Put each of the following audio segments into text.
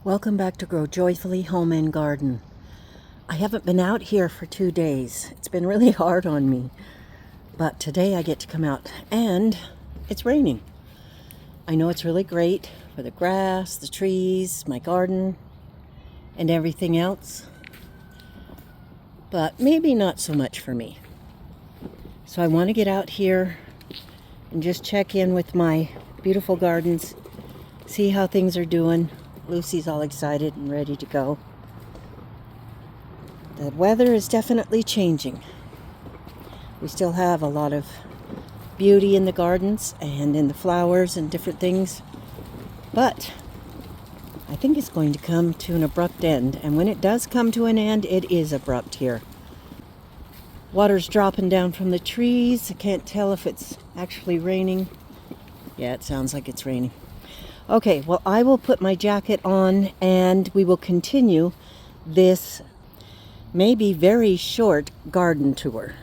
Welcome back to Grow Joyfully Home and Garden. I haven't been out here for 2 days. It's been really hard on me. But today I get to come out and it's raining. I know it's really great for the grass, the trees, my garden, and everything else. But maybe not so much for me. So I want to get out here and just check in with my beautiful gardens, see how things are doing. Lucy's all excited and ready to go. The weather is definitely changing. We still have a lot of beauty in the gardens and in the flowers and different things. But I think it's going to come to an abrupt end. And when it does come to an end, it is abrupt here. Water's dropping down from the trees. I can't tell if it's actually raining. Yeah, it sounds like it's raining. Okay, well, I will put my jacket on and we will continue this maybe very short garden tour.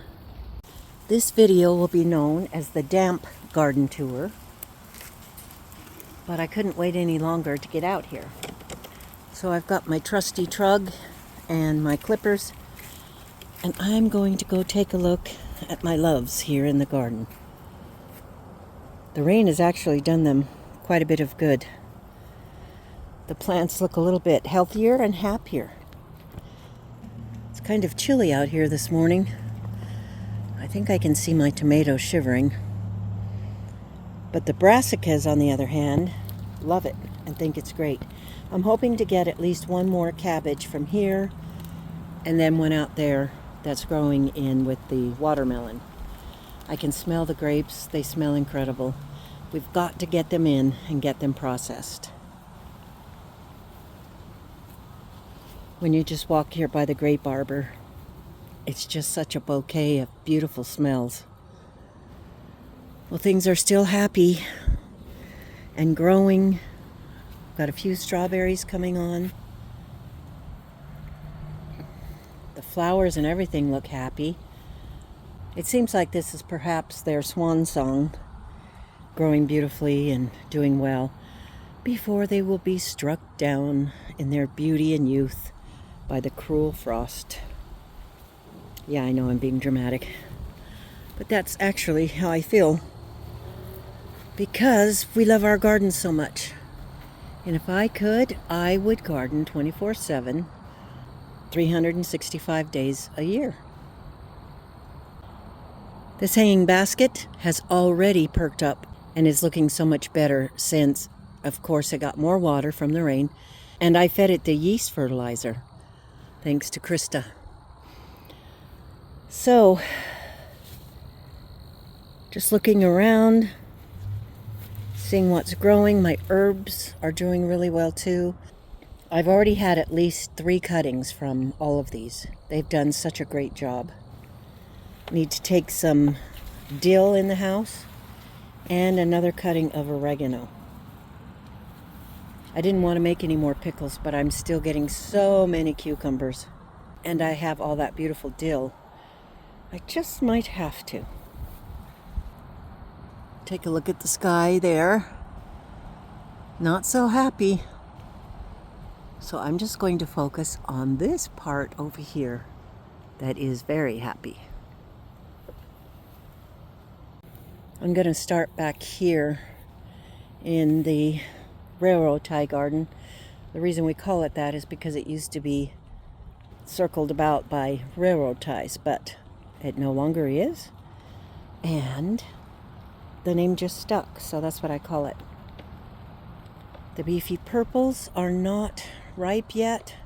This video will be known as the damp garden tour, but I couldn't wait any longer to get out here. So I've got my trusty trug and my clippers, and I'm going to go take a look at my loves here in the garden. The rain has actually done them quite a bit of good. The plants look a little bit healthier and happier. It's kind of chilly out here this morning. I think I can see my tomatoes shivering. But the brassicas, on the other hand, love it and think it's great. I'm hoping to get at least one more cabbage from here and then one out there that's growing in with the watermelon. I can smell the grapes. They smell incredible. We've got to get them in and get them processed. When you just walk here by the grape arbor, it's just such a bouquet of beautiful smells. Well, things are still happy and growing. Got a few strawberries coming on. The flowers and everything look happy. It seems like this is perhaps their swan song, growing beautifully and doing well before they will be struck down in their beauty and youth by the cruel frost. Yeah, I know I'm being dramatic, but that's actually how I feel because we love our garden so much. And if I could, I would garden 24/7, 365 days a year. This hanging basket has already perked up and is looking so much better since, of course, it got more water from the rain, and I fed it the yeast fertilizer, thanks to Krista. So, just looking around, seeing what's growing. My herbs are doing really well too. I've already had at least 3 cuttings from all of these. They've done such a great job. Need to take some dill in the house and another cutting of oregano. I didn't want to make any more pickles, but I'm still getting so many cucumbers. And I have all that beautiful dill. I just might have to. Take a look at the sky there. Not so happy. So I'm just going to focus on this part over here that is very happy. I'm going to start back here in the railroad tie garden. The reason we call it that is because it used to be circled about by railroad ties, but it no longer is. And the name just stuck, so that's what I call it. The beefy purples are not ripe yet.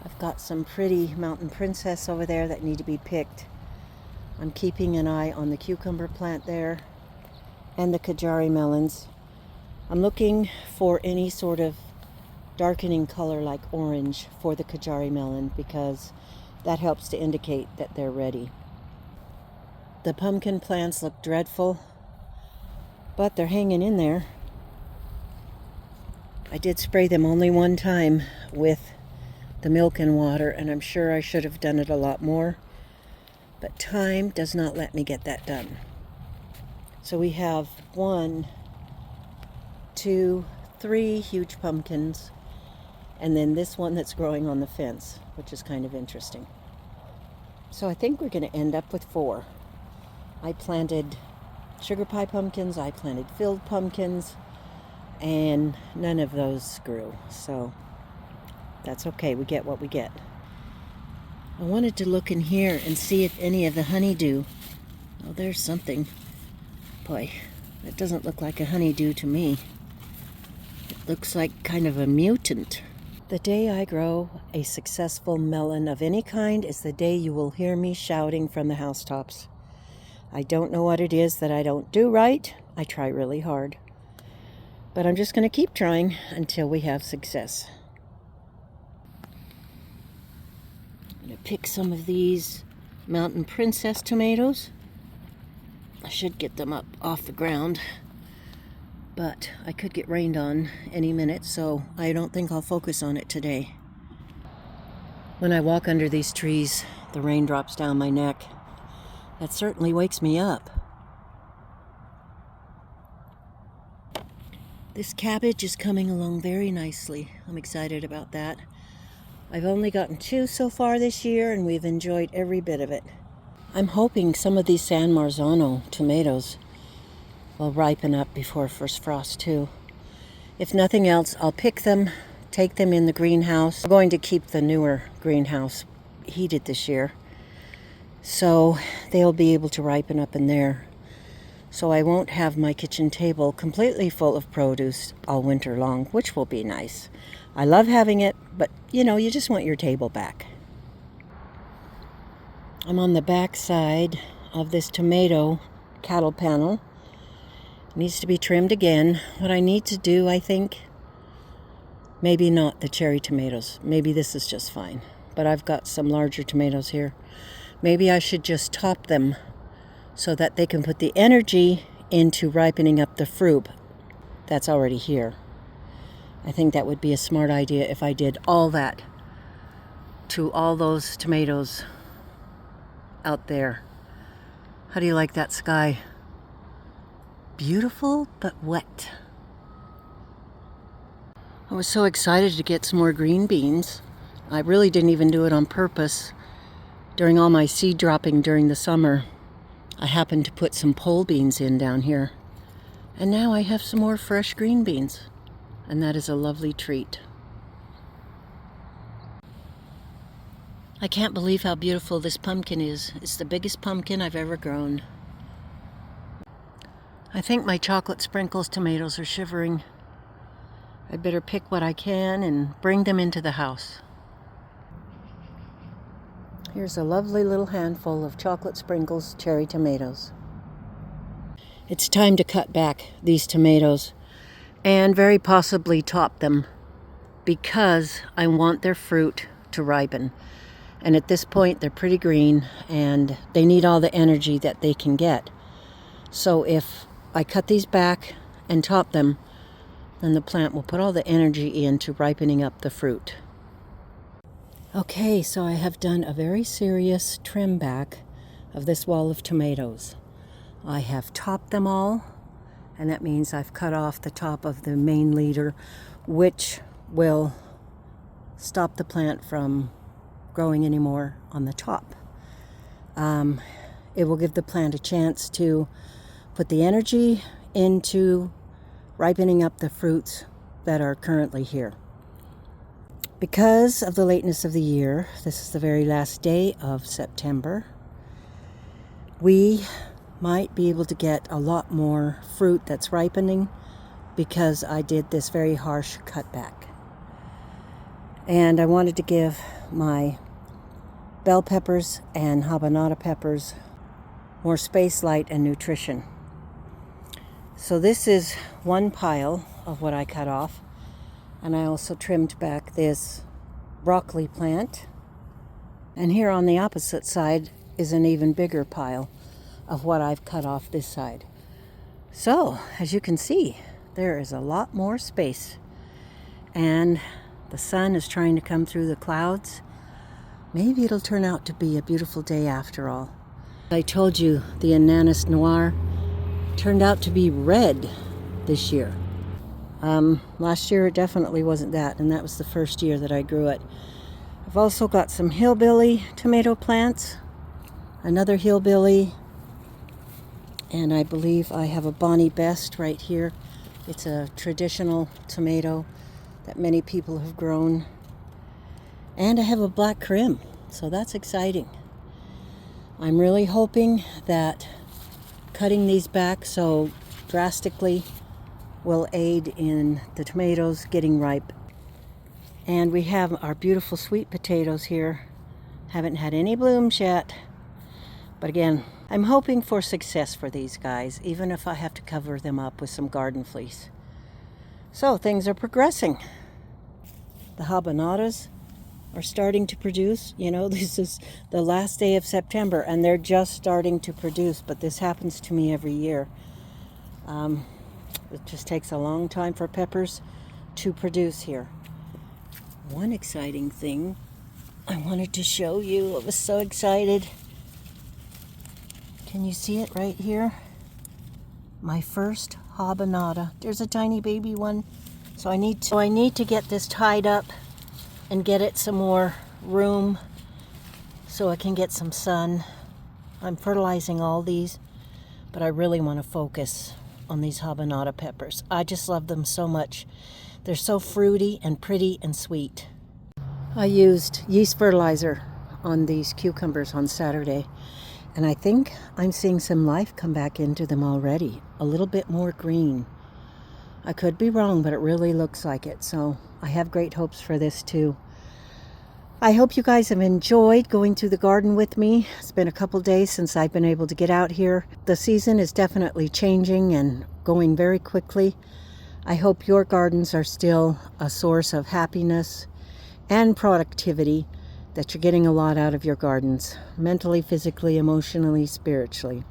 I've got some pretty mountain princess over there that need to be picked. I'm keeping an eye on the cucumber plant there and the Kajari melons. I'm looking for any sort of darkening color like orange for the Kajari melon because that helps to indicate that they're ready. The pumpkin plants look dreadful, but they're hanging in there. I did spray them only one time with the milk and water, and I'm sure I should have done it a lot more, but time does not let me get that done. So we have 1, 2, 3 huge pumpkins and then this one that's growing on the fence, which is kind of interesting. So I think we're going to end up with 4. I planted sugar pie pumpkins, I planted filled pumpkins, and none of those grew. So that's okay, we get what we get. I wanted to look in here and see if any of the honeydew. Oh, there's something. Boy, that doesn't look like a honeydew to me. It looks like kind of a mutant. The day I grow a successful melon of any kind is the day you will hear me shouting from the housetops. I don't know what it is that I don't do right. I try really hard. But I'm just going to keep trying until we have success. I'm going to pick some of these Mountain Princess tomatoes. I should get them up off the ground, but I could get rained on any minute, so I don't think I'll focus on it today. When I walk under these trees, the rain drops down my neck. That certainly wakes me up. This cabbage is coming along very nicely. I'm excited about that. I've only gotten 2 so far this year, and we've enjoyed every bit of it. I'm hoping some of these San Marzano tomatoes will ripen up before first frost too. If nothing else, I'll pick them, take them in the greenhouse. I'm going to keep the newer greenhouse heated this year, so they'll be able to ripen up in there. So I won't have my kitchen table completely full of produce all winter long, which will be nice. I love having it, but you know, you just want your table back. I'm on the back side of this tomato cattle panel. It needs to be trimmed again. What I need to do, I think, maybe not the cherry tomatoes. Maybe this is just fine. But I've got some larger tomatoes here. Maybe I should just top them so that they can put the energy into ripening up the fruit that's already here. I think that would be a smart idea if I did all that to all those tomatoes out there. How do you like that sky? Beautiful, but wet. I was so excited to get some more green beans. I really didn't even do it on purpose. During all my seed dropping during the summer, I happened to put some pole beans in down here. And now I have some more fresh green beans. And that is a lovely treat. I can't believe how beautiful this pumpkin is. It's the biggest pumpkin I've ever grown. I think my chocolate sprinkles tomatoes are shivering. I better pick what I can and bring them into the house. Here's a lovely little handful of chocolate sprinkles cherry tomatoes. It's time to cut back these tomatoes and very possibly top them, because I want their fruit to ripen. And at this point, they're pretty green and they need all the energy that they can get. So if I cut these back and top them, then the plant will put all the energy into ripening up the fruit. Okay, so I have done a very serious trim back of this wall of tomatoes. I have topped them all, and that means I've cut off the top of the main leader, which will stop the plant from growing anymore on the top. It will give the plant a chance to put the energy into ripening up the fruits that are currently here. Because of the lateness of the year, this is the very last day of September, we might be able to get a lot more fruit that's ripening because I did this very harsh cutback. And I wanted to give my bell peppers and habanada peppers more space, light, and nutrition. So this is one pile of what I cut off. And I also trimmed back this broccoli plant. And here on the opposite side is an even bigger pile of what I've cut off this side. So, as you can see, there is a lot more space. And the sun is trying to come through the clouds. Maybe it'll turn out to be a beautiful day after all. I told you the Ananas Noir turned out to be red this year. Last year it definitely wasn't that, and that was the first year that I grew it. I've also got some hillbilly tomato plants, another hillbilly, and I believe I have a Bonnie Best right here. It's a traditional tomato that many people have grown. And I have a black Krim, so that's exciting. I'm really hoping that cutting these back so drastically will aid in the tomatoes getting ripe. And we have our beautiful sweet potatoes here. Haven't had any blooms yet. But again, I'm hoping for success for these guys, even if I have to cover them up with some garden fleece. So things are progressing. The habanadas are starting to produce. You know, this is the last day of September and they're just starting to produce, but this happens to me every year. It just takes a long time for peppers to produce here. One exciting thing I wanted to show you, I was so excited. Can you see it right here? My first habanada. There's a tiny baby one. So I need to get this tied up and get it some more room so I can get some sun. I'm fertilizing all these, but I really want to focus on these habanada peppers. I just love them so much. They're so fruity and pretty and sweet. I used yeast fertilizer on these cucumbers on Saturday, and I think I'm seeing some life come back into them already. A little bit more green. I could be wrong, but it really looks like it. So I have great hopes for this too. I hope you guys have enjoyed going through the garden with me. It's been a couple days since I've been able to get out here. The season is definitely changing and going very quickly. I hope your gardens are still a source of happiness and productivity, that you're getting a lot out of your gardens, mentally, physically, emotionally, spiritually.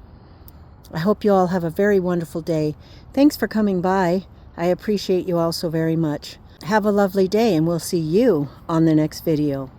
I hope you all have a very wonderful day. Thanks for coming by. I appreciate you all so very much. Have a lovely day, and we'll see you on the next video.